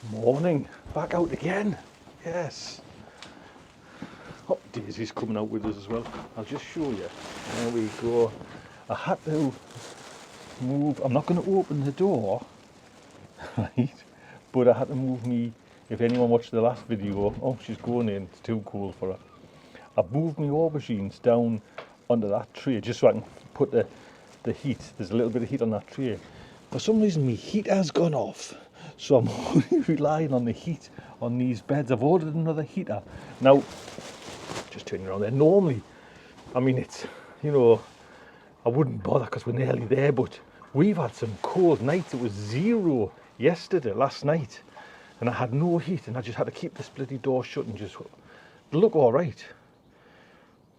Morning, back out again. Yes. Oh, Daisy's coming out with us as well. I'll just show you. There we go. I had to move. I'm not going to open the door, right? But I had to move me. If anyone watched the last video, oh, she's going in. It's too cool for her. I've moved my aubergines down onto that tray just so I can put the heat. There's a little bit of heat on that tray. For some reason, my heat has gone off. So I'm only relying on the heat on these beds. I've ordered another heater. Now, just turning around there. Normally, I mean, it's, you know, I wouldn't bother because we're nearly there, but we've had some cold nights. It was 0 last night, and I had no heat, and I just had to keep this bloody door shut and just look all right.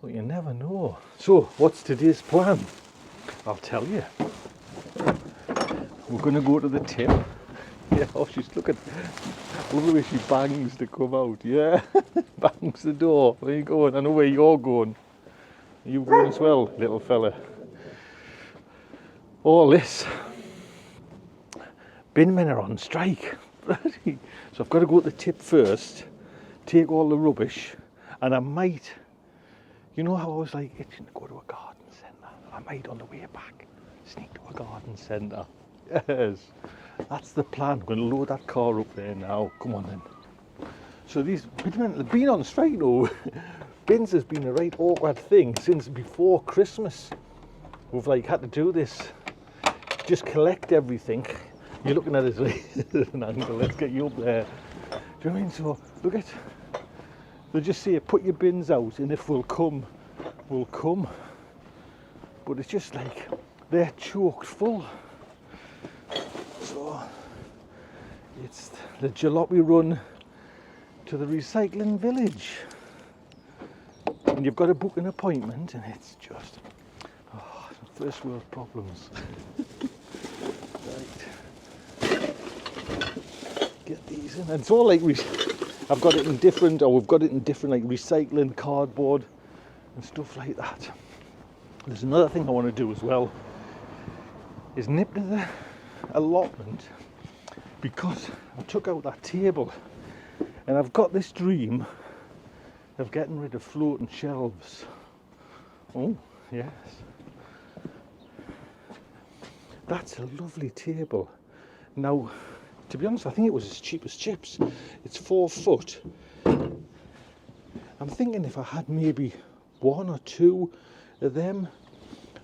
But you never know. So, what's today's plan? I'll tell you. We're going to go to the tip. Yeah, oh, she's looking. I love the way she bangs to come out. Yeah, bangs the door. Where are you going? I know where you're going. Are you going as well, little fella? All this. Bin men are on strike. So I've got to go to the tip first, take all the rubbish, and I might, you know how I was like itching to go to a garden centre? I might on the way back sneak to a garden centre. Yes. That's the plan. I'm going to load that car up there now. Come on then. So these bins have been on strike though. Bins has been a right awkward thing since before Christmas. We've like had to do this. Just collect everything. You're looking at this an angle. Let's get you up there. Do you know what I mean? So look at. They just say put your bins out, and if we'll come, we'll come. But it's just like they're choked full. So it's the jalopy run to the recycling village, and you've got to book an appointment, and it's just first world problems. Right, get these in, and it's all like I've got it in different, or we've got it in different like recycling cardboard and stuff like that. There's another thing I want to do as well, is nip to the allotment, because I took out that table and I've got this dream of getting rid of floating shelves. Oh yes, that's a lovely table. Now to be honest, I think it was as cheap as chips. It's 4 foot. I'm thinking if I had maybe 1 or 2 of them,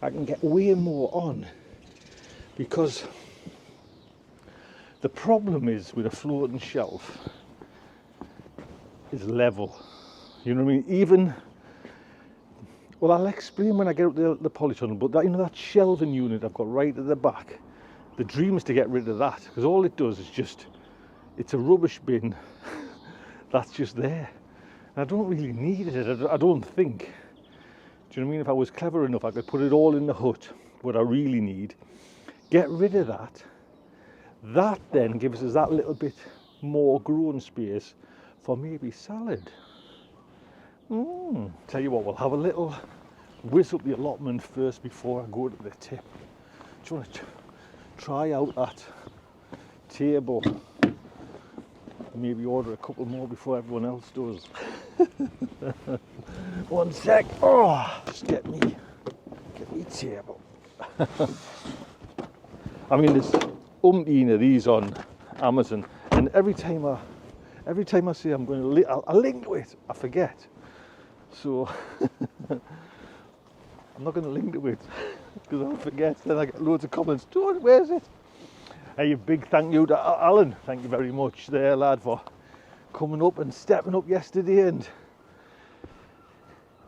I can get way more on, because the problem is with a floating shelf is level. You know what I mean? Even, well, I'll explain when I get up the polytunnel, but that, you know, that shelving unit I've got right at the back, the dream is to get rid of that, because all it does is just, it's a rubbish bin that's just there. And I don't really need it, I don't think. Do you know what I mean? If I was clever enough, I could put it all in the hut, what I really need, get rid of that. That then gives us that little bit more growing space for maybe salad. Tell you what, we'll have a little whiz up the allotment first before I go to the tip. Do you want to try out that table? Maybe order a couple more before everyone else does. 1 sec. Oh, just get me table. I mean, there's umpteen of these on Amazon, and every time I say I'm going to I'll link to it, I forget. So I'm not going to link to it because I'll forget. Then I get loads of comments. George, where's it? Hey, a big thank you to Alan. Thank you very much there, lad, for coming up and stepping up yesterday and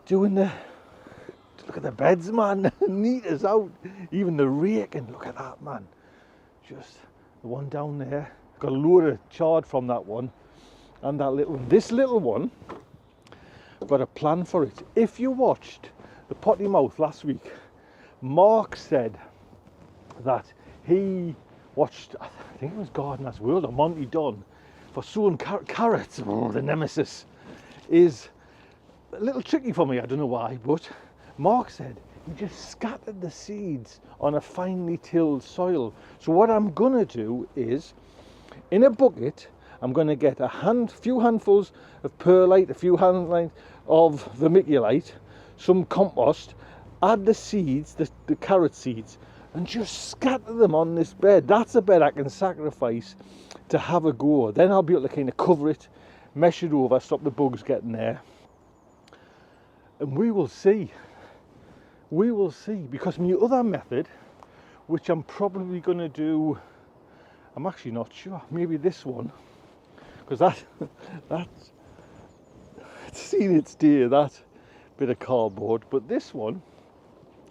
doing look at the beds, man. Neat as out. Even the raking, look at that, man. Just the one down there. Got a load of chard from that one, and that little one. This little one, got a plan for it. If you watched the Potty Mouth last week, Mark said that he watched, I think it was Gardener's World or Monty Don, for sowing carrots. Oh, the nemesis is a little tricky for me, I don't know why, but Mark said he just scattered the seeds on a finely tilled soil. So what I'm gonna do is, in a bucket, I'm going to get few handfuls of perlite, a few handfuls of vermiculite, some compost, add the seeds, the carrot seeds, and just scatter them on this bed. That's a bed I can sacrifice to have a go. Then I'll be able to kind of cover it, mesh it over, stop the bugs getting there. And we will see. We will see. Because my other method, which I'm probably going to do, I'm actually not sure, maybe this one, because that's seen its day, that bit of cardboard. But this one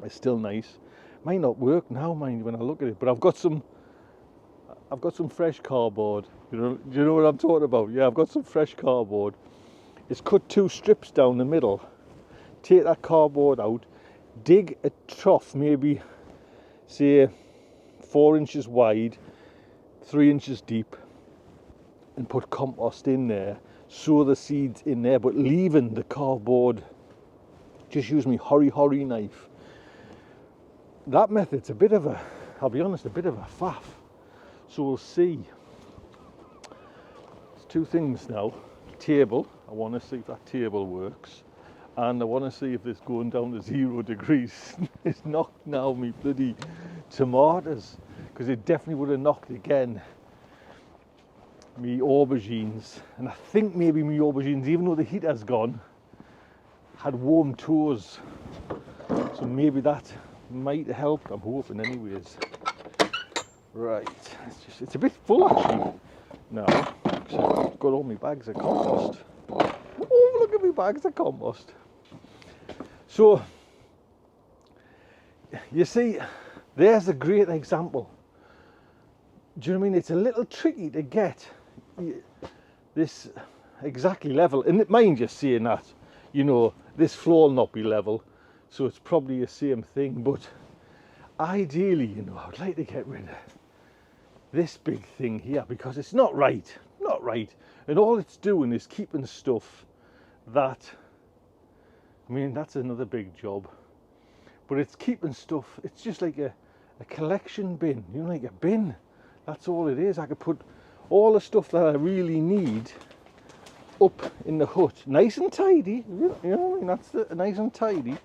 is still nice. Might not work now, mind, when I look at it, but I've got some fresh cardboard. Do you know what I'm talking about? Yeah, I've got some fresh cardboard. It's cut 2 strips down the middle. Take that cardboard out, dig a trough, maybe say 4 inches wide, 3 inches deep, and put compost in there. Sow the seeds in there, but leaving the cardboard. Just use my hori knife. That method's a bit of a, I'll be honest, a bit of a faff. So we'll see. There's 2 things now. Table, I want to see if that table works. And I want to see if this going down to 0 degrees is knocked now me bloody tomatoes. Because it definitely would have knocked again me aubergines. And I think maybe me aubergines, even though the heater's gone, had warm toes. So maybe that might help. I'm hoping anyways. Right, it's a bit full actually now. I've got all my bags of compost. Oh, look at my bags of compost. So you see, there's a great example. Do you know what I mean? It's a little tricky to get this exactly level. And mind you, saying that, you know, this floor will not be level, so it's probably the same thing. But ideally, you know, I'd like to get rid of this big thing here because it's not right. And all it's doing is keeping stuff that, I mean, that's another big job. But it's keeping stuff, it's just like a collection bin, you know, like a bin. That's all it is. I could put all the stuff that I really need up in the hut, nice and tidy, you know what I mean? That's nice and tidy.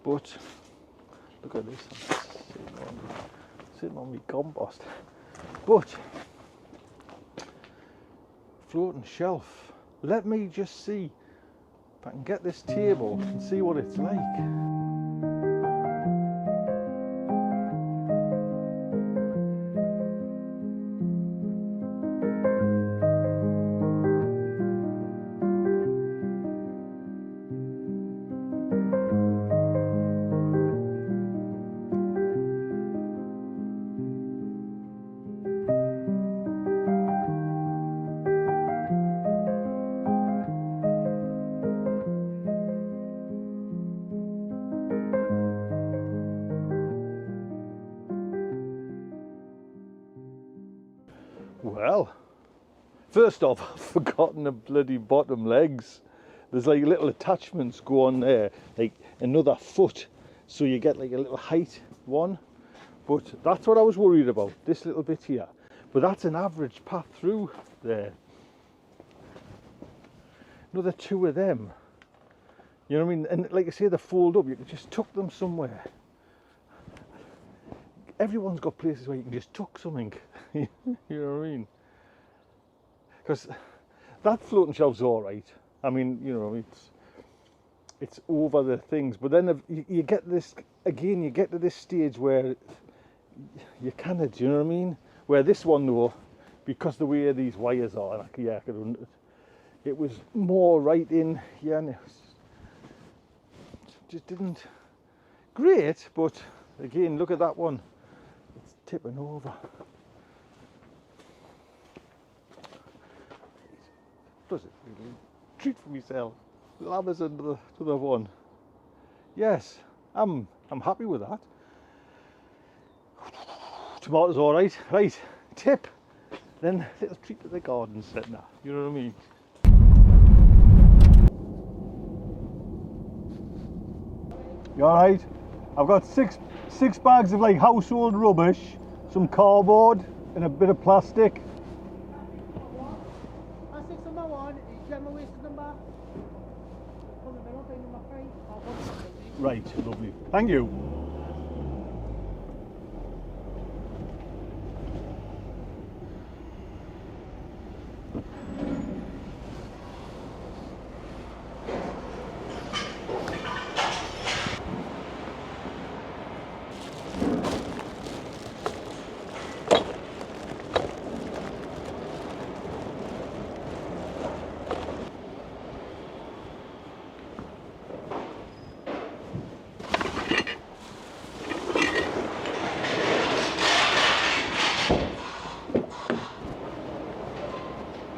But look at this, sitting on my compost. But floating shelf. Let me just see if I can get this table and see what it's like. Well, first off, I've forgotten the bloody bottom legs. There's like little attachments go on there, like another foot, so you get like a little height one. But that's what I was worried about, this little bit here. But that's an average path through there. Another 2 of them. You know what I mean? And like I say, they fold up, you can just tuck them somewhere. Everyone's got places where you can just tuck something. You know what I mean? Because that floating shelf's all right. I mean, you know, it's over the things. But then you get this again. You get to this stage where you kind of, do you know what I mean? Where this one though, because the way these wires are, like, yeah, it was more right in. Yeah, and it just didn't great. But again, look at that one. It's tipping over. Does it really? Treat for myself. Labbers into the one. Yes, I'm happy with that. Tomatoes all right. Right, tip. Then little treat to the garden centre. You know what I mean? You all right? I've got six bags of like household rubbish, some cardboard, and a bit of plastic. one is general waste number. From the middle, thing number 3. I'll put it. Right, lovely. Thank you.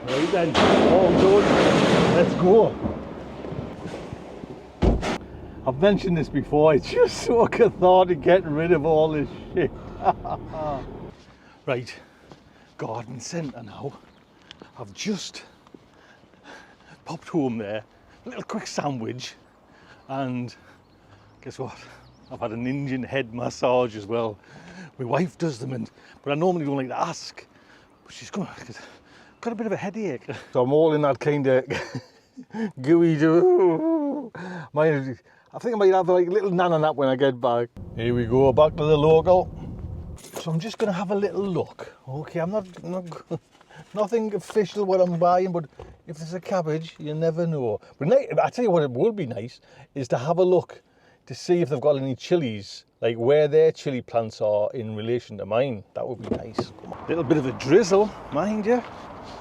Right then, all done. Let's go. I've mentioned this before, it's just so cathartic getting rid of all this shit. Right, garden centre now. I've just popped home there, a little quick sandwich, and guess what? I've had an Indian head massage as well. My wife does them, but I normally don't like to ask, but she's got a bit of a headache. So I'm all in that kind of gooey do. I think I might have like a little nana nap when I get back. Here we go, back to the local. So I'm just gonna have a little look. Okay, I'm not nothing official what I'm buying, but if there's a cabbage, you never know. But I tell you what, it would be nice is to have a look to see if they've got any chilies, like where their chili plants are in relation to mine. That would be nice. Little bit of a drizzle, mind you.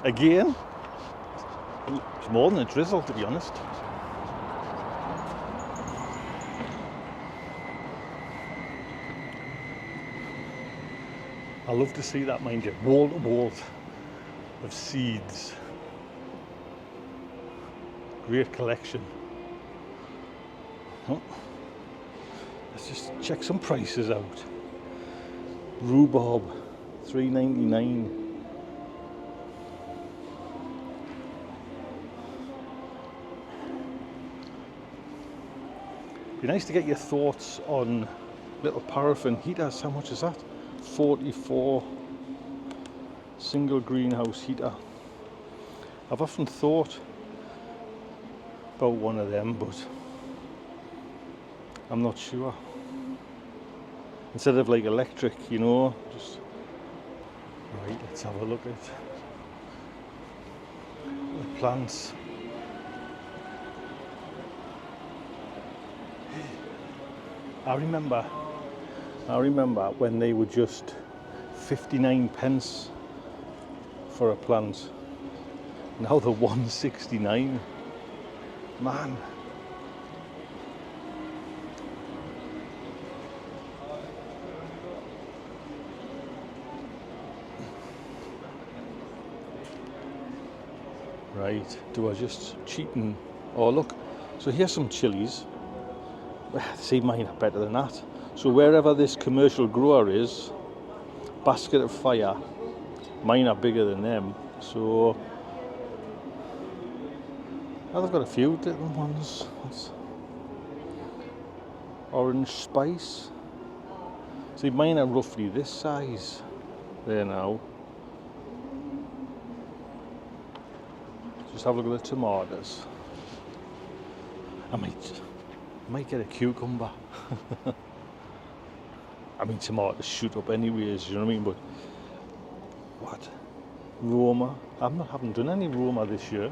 Again, it's more than a drizzle, to be honest. I love to see that, mind you, wall to wall of seeds. Great collection. Oh, let's just check some prices out. Rhubarb, $3.99. Be nice to get your thoughts on little paraffin heaters. How much is that? 44. Single greenhouse heater. I've often thought about one of them, but I'm not sure. Instead of like electric, you know, just right. Let's have a look at the plants. I remember when they were just 59 pence for a plant. Now they're 169. Man. Right, do I just cheating? Oh look, so here's some chilies. See, mine are better than that. So wherever this commercial grower is, basket of fire, mine are bigger than them. So oh, they've got a few little ones. Orange spice. See, mine are roughly this size. There now. Just have a look at the tomatoes. I might get a cucumber. I mean, tomatoes shoot up anyways, you know what I mean? But what? Roma? Haven't done any Roma this year.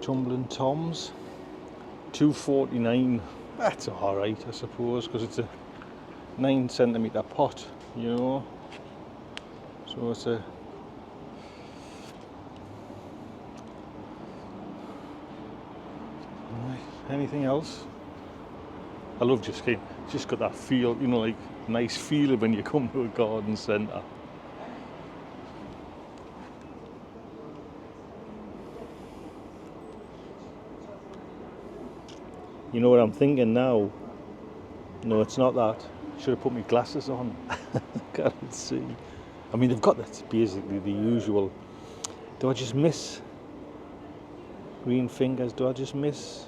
Tumbling Toms, $2.49. That's all right, I suppose, because it's a 9cm pot, you know. So it's a anything else? I love just got that feel, you know, like nice feeling when you come to a garden centre. You know what I'm thinking now? No, it's not that. Should have put my glasses on. Can't see. I mean, they've got that's basically the usual. Do I just miss green fingers? Do I just miss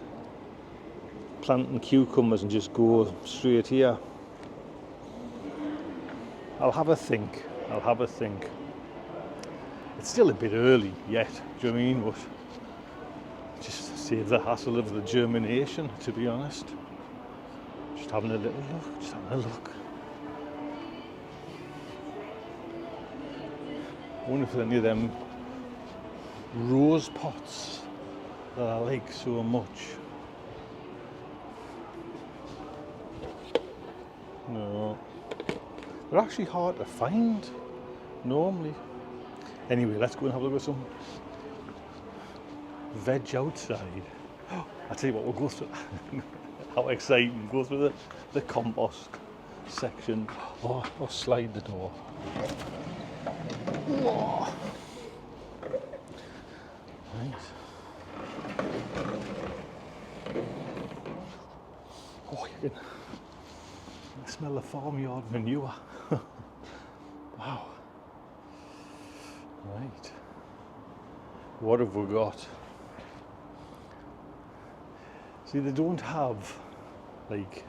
planting cucumbers and just go straight here? I'll have a think. It's still a bit early yet, do you know what I mean? But just save the hassle of the germination, to be honest. Just having a little look, just having a look. I wonder if there's any of them rose pots that I like so much. No, they're actually hard to find normally. Anyway, let's go and have a look at some veg outside. I tell you what, we'll go through. How exciting! Go through the compost section. Oh, I'll slide the door. Whoa. Right. Oh, you can smell the farmyard manure. Wow. Right. What have we got? See, they don't have like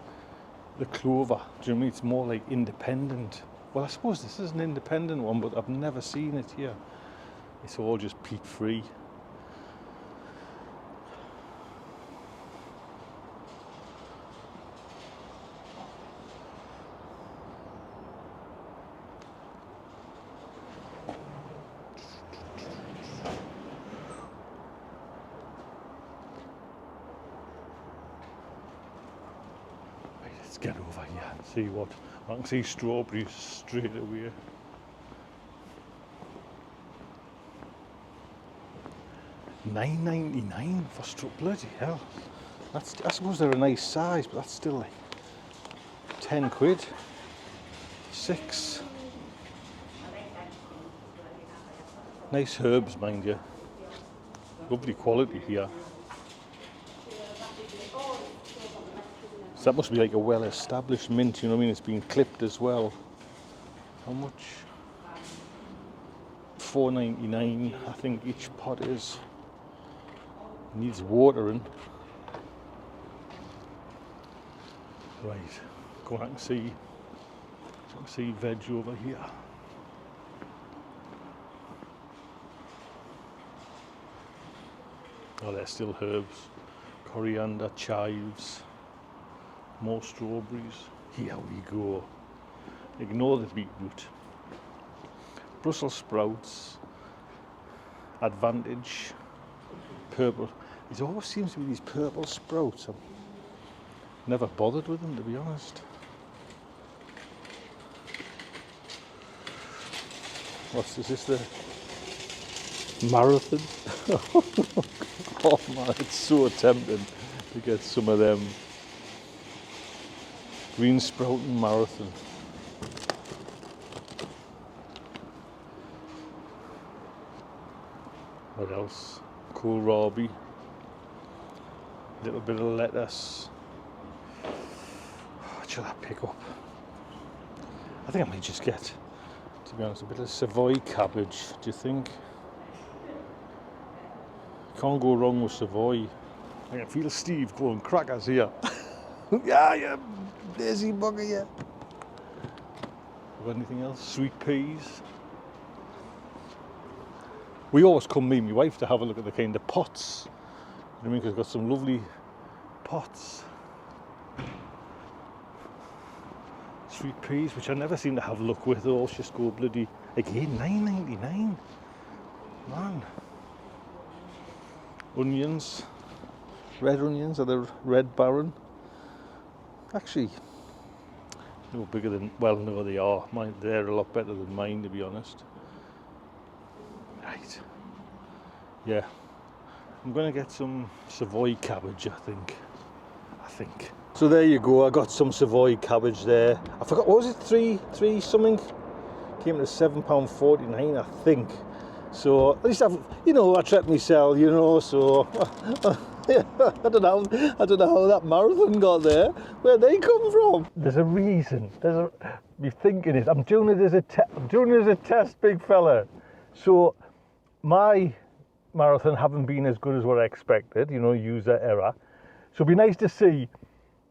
the clover. Do you know what I mean? It's more like independent. Well, I suppose this is an independent one, but I've never seen it here. It's all just peat free. Let's get over here and see what I can see. Strawberries straight away. $9.99 for bloody hell. That's, I suppose they're a nice size, but that's still like 10 quid. 6. Nice herbs, mind you. Lovely quality here. So that must be like a well-established mint, you know what I mean? It's been clipped as well. How much? $4.99, I think each pot is. Needs watering. Right, go out and see veg over here. Oh, there's still herbs. Coriander, chives. More strawberries. Here we go. Ignore the beetroot. Brussels sprouts. Advantage. Purple. It always seems to be these purple sprouts. I've never bothered with them, to be honest. What's this? Is this the marathon? Oh man, it's so tempting to get some of them. Green sprouting marathon. What else? Kohlrabi. Little bit of lettuce. What should I pick up? I think I might just get, to be honest, a bit of Savoy cabbage. Do you think? Can't go wrong with Savoy. I can feel Steve going crackers here. Yeah, you lazy bugger, yeah. Got anything else? Sweet peas. We always come, me and my wife, to have a look at the kind of pots. You know what I mean? Because it's got some lovely pots. Sweet peas, which I never seem to have luck with. They all just go bloody, again, $9.99. Man. Onions. Red onions, are they Red Baron? Actually, no bigger than, well, no, they are. Mine, they're a lot better than mine, to be honest. Right. Yeah. I'm going to get some Savoy cabbage, I think. So there you go. I got some Savoy cabbage there. I forgot, what was it? Three something? Came to £7.49, I think. So at least I've, you know, I treat myself, you know, so I don't know how that marathon got there. Where'd they come from? There's a reason. You're thinking it. I'm doing it as a test, big fella. So my marathon haven't been as good as what I expected, you know, user error. So it'd be nice to see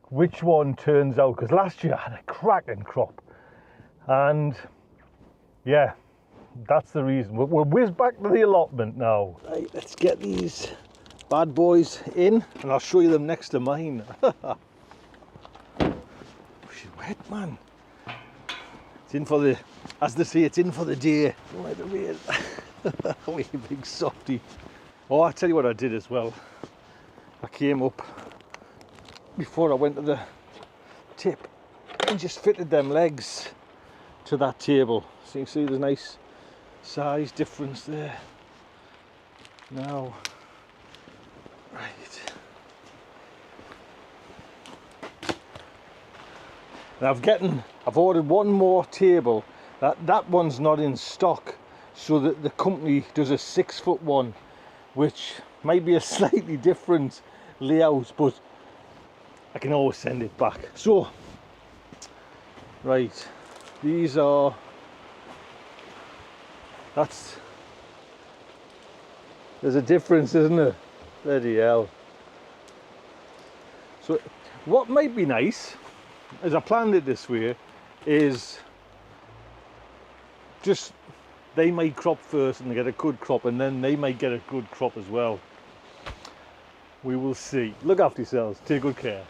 which one turns out, because last year I had a cracking crop. And yeah, that's the reason. We're whizzed back to the allotment now. Right, let's get these bad boys in, and I'll show you them next to mine. She's wet, man. It's in for the, as they say, it's in for the day. Don't let it rain. Oh, you big softy. Oh, I'll tell you what I did as well. I came up before I went to the tip and just fitted them legs to that table. So you can see there's a nice size difference there. Now, right. And I've ordered one more table. That one's not in stock, so that the company does a 6 foot one, which might be a slightly different layout, but I can always send it back. So, right, these are, there's a difference, isn't there? Bloody hell. So what might be nice, as I planned it this way, is just they might crop first and they get a good crop, and then they might get a good crop as well. We will see. Look after yourselves, take good care.